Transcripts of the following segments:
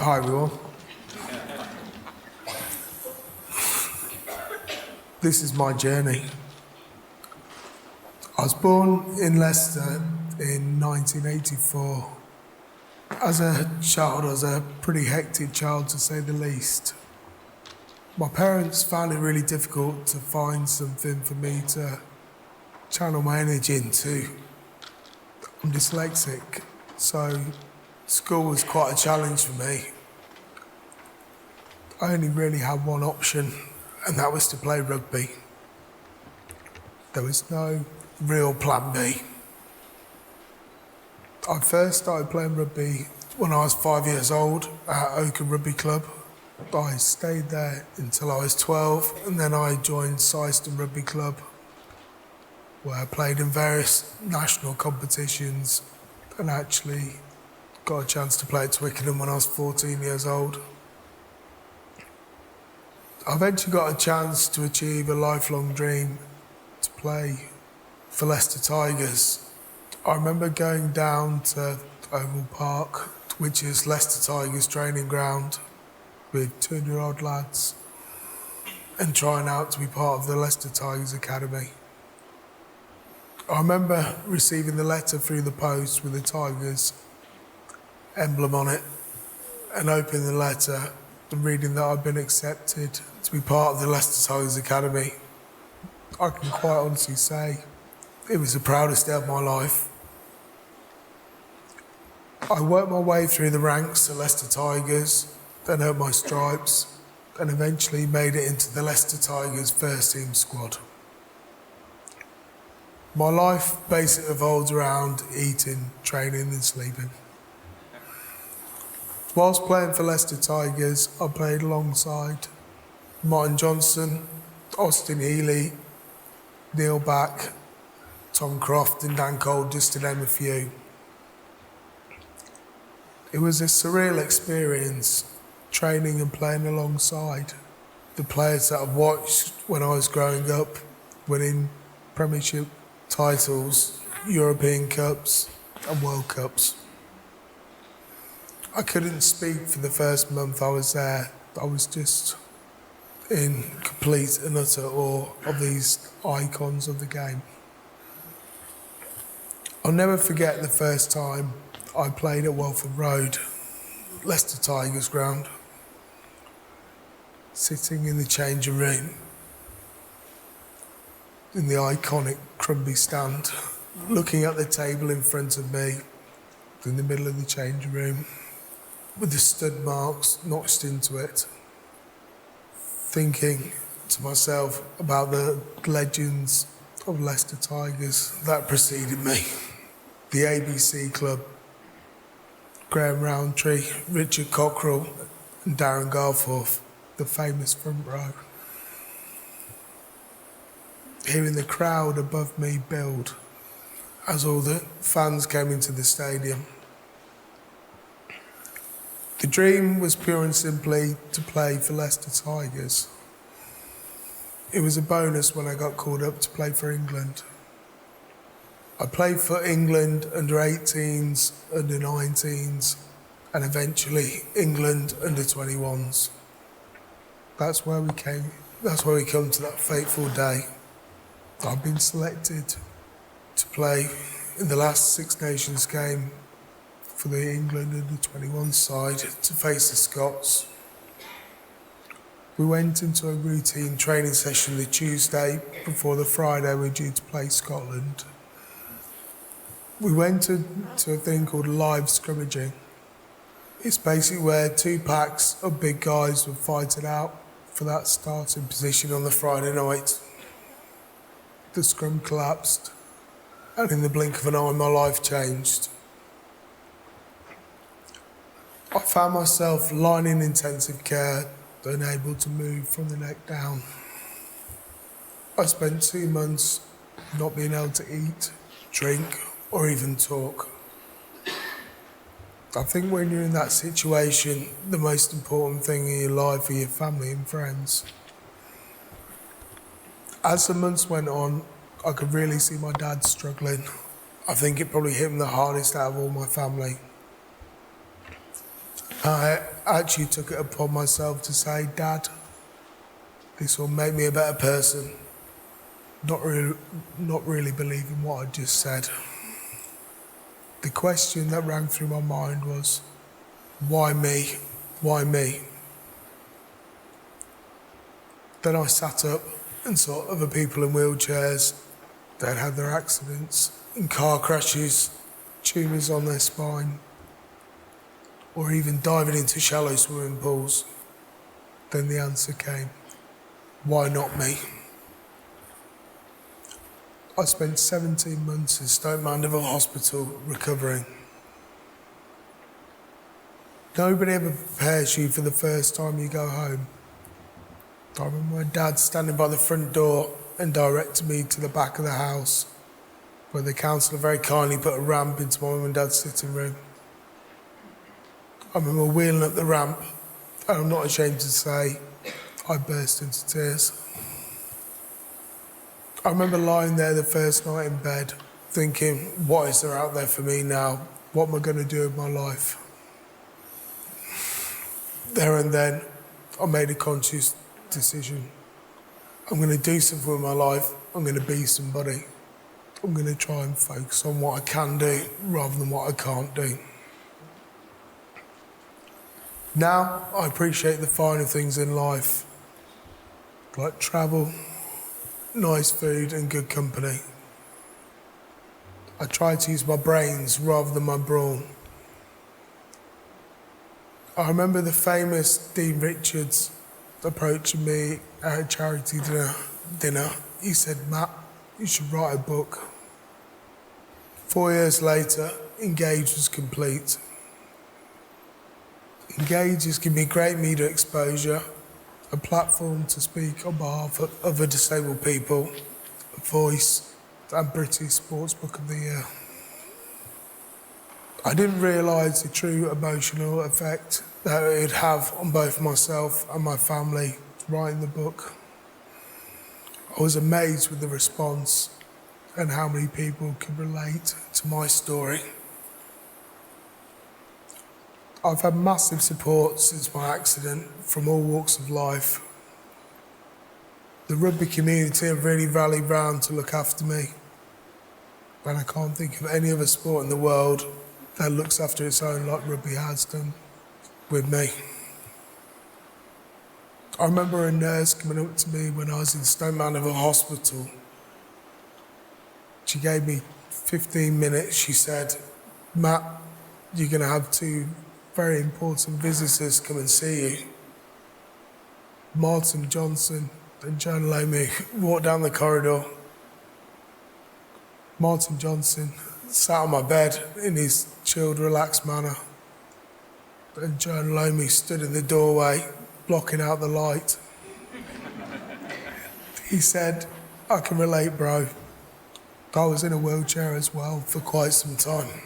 Hi everyone. This is my journey. I was born in Leicester in 1984. As a child, I was a pretty hectic child to say the least. My parents found it really difficult to find something for me to channel my energy into. I'm dyslexic, so school was quite a challenge for me. I only really had one option, and that was to play rugby. There was no real plan B. I first started playing rugby when I was 5 years old at Oakham Rugby Club. I stayed there until I was 12, and then I joined Situationston Rugby Club, where I played in various national competitions and actually got a chance to play at Twickenham when I was 14 years old. I eventually got a chance to achieve a lifelong dream to play for Leicester Tigers. I remember going down to Oval Park, which is Leicester Tigers training ground, with 200-odd lads and trying out to be part of the Leicester Tigers Academy. I remember receiving the letter through the post with the Tigers emblem on it and opening the letter and reading that I'd been accepted to be part of the Leicester Tigers Academy. I can quite honestly say it was the proudest day of my life. I worked my way through the ranks at Leicester Tigers, then earned my stripes, and eventually made it into the Leicester Tigers first team squad. My life basically evolved around eating, training and sleeping. Whilst playing for Leicester Tigers, I played alongside Martin Johnson, Austin Healy, Neil Back, Tom Croft and Dan Cole, just to name a few. It was a surreal experience, training and playing alongside the players that I've watched when I was growing up, winning Premiership titles, European Cups and World Cups. I couldn't speak for the first month I was there. I was just in complete and utter awe of these icons of the game. I'll never forget the first time I played at Welford Road, Leicester Tigers ground, sitting in the changing room in the iconic Crumbie stand, looking at the table in front of me in the middle of the changing room with the stud marks notched into it, thinking to myself about the legends of Leicester Tigers that preceded me. The ABC Club, Graham Rowntree, Richard Cockrell and Darren Garforth, the famous front row. Hearing the crowd above me build as all the fans came into the stadium. The dream was pure and simply to play for Leicester Tigers. It was a bonus when I got called up to play for England. I played for England under 18s, under 19s, and eventually England under 21s. That's where we come to that fateful day. I've been selected to play in the last Six Nations game for the England under 21 side to face the Scots. We went into a routine training session the Tuesday before the Friday we were due to play Scotland. We went to a thing called live scrimmaging. It's basically where two packs of big guys were fighting out for that starting position on the Friday night. The scrum collapsed, and in the blink of an eye, my life changed. I found myself lying in intensive care, unable to move from the neck down. I spent 2 months not being able to eat, drink, or even talk. I think when you're in that situation, the most important thing in your life are your family and friends. As the months went on, I could really see my dad struggling. I think it probably hit him the hardest out of all my family. I I actually took it upon myself to say, Dad, this will make me a better person. Not really believing what I just said. The question that rang through my mind was, why me? Why me? Then I sat up and saw other people in wheelchairs that had their accidents in car crashes, tumours on their spine, or even diving into shallow swimming pools. Then the answer came, why not me? I spent 17 months in Stoke Mandeville Hospital recovering. Nobody ever prepares you for the first time you go home. I remember my dad standing by the front door and directed me to the back of the house, where the counsellor very kindly put a ramp into my mum and dad's sitting room. I remember wheeling up the ramp, and I'm not ashamed to say, I burst into tears. I remember lying there the first night in bed, thinking, what is there out there for me now? What am I going to do with my life? There and then, I made a conscious decision. I'm going to do something with my life. I'm going to be somebody. I'm going to try and focus on what I can do rather than what I can't do. Now, I appreciate the finer things in life, like travel, nice food and good company. I try to use my brains rather than my brawn. I remember the famous Dean Richards approaching me at a charity dinner. He said, Matt, you should write a book. 4 years later, Engage was complete. Engage has given me great media exposure, a platform to speak on behalf of other disabled people, a voice, and British Sports Book of the Year. I didn't realise the true emotional effect that it would have on both myself and my family writing the book. I was amazed with the response and how many people could relate to my story. I've had massive support since my accident from all walks of life. The rugby community have really rallied round to look after me, and I can't think of any other sport in the world that looks after its own like rugby has done with me. I remember a nurse coming up to me when I was in Stoke Mandeville Hospital. She gave me 15 minutes. She said, Matt, you're going to have two very important visitors come and see you. Martin Johnson and Joan Lomy walked down the corridor. Martin Johnson sat on my bed in his chilled, relaxed manner, and Joan Lomy stood in the doorway, blocking out the light. He said, I can relate, bro. I was in a wheelchair as well for quite some time.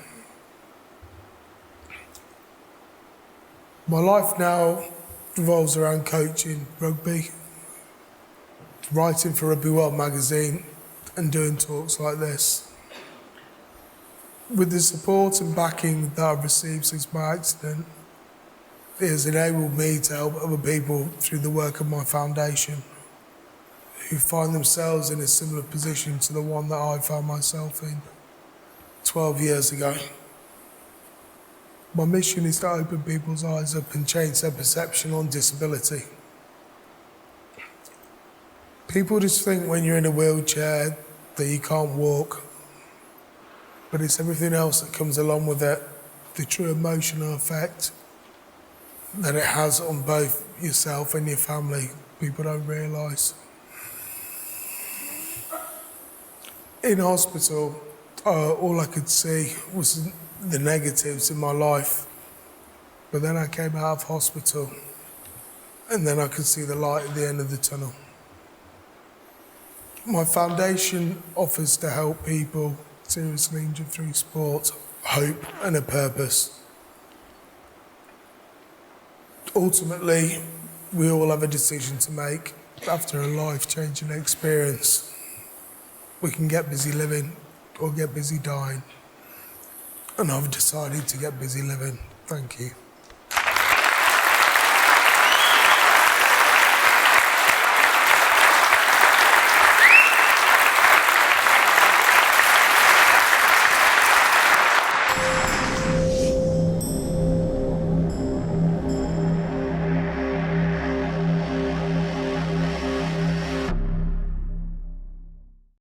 My life now revolves around coaching rugby, writing for Rugby World magazine, and doing talks like this. With the support and backing that I've received since my accident, it has enabled me to help other people through the work of my foundation, who find themselves in a similar position to the one that I found myself in 12 years ago. My mission is to open people's eyes up and change their perception on disability. People just think when you're in a wheelchair that you can't walk, but it's everything else that comes along with it, the true emotional effect that it has on both yourself and your family, people don't realise. In hospital, all I could see was the negatives in my life. But then I came out of hospital, and then I could see the light at the end of the tunnel. My foundation offers to help people seriously injured through sport, hope and a purpose. Ultimately, we all have a decision to make after a life-changing experience. We can get busy living or get busy dying. And I've decided to get busy living. Thank you.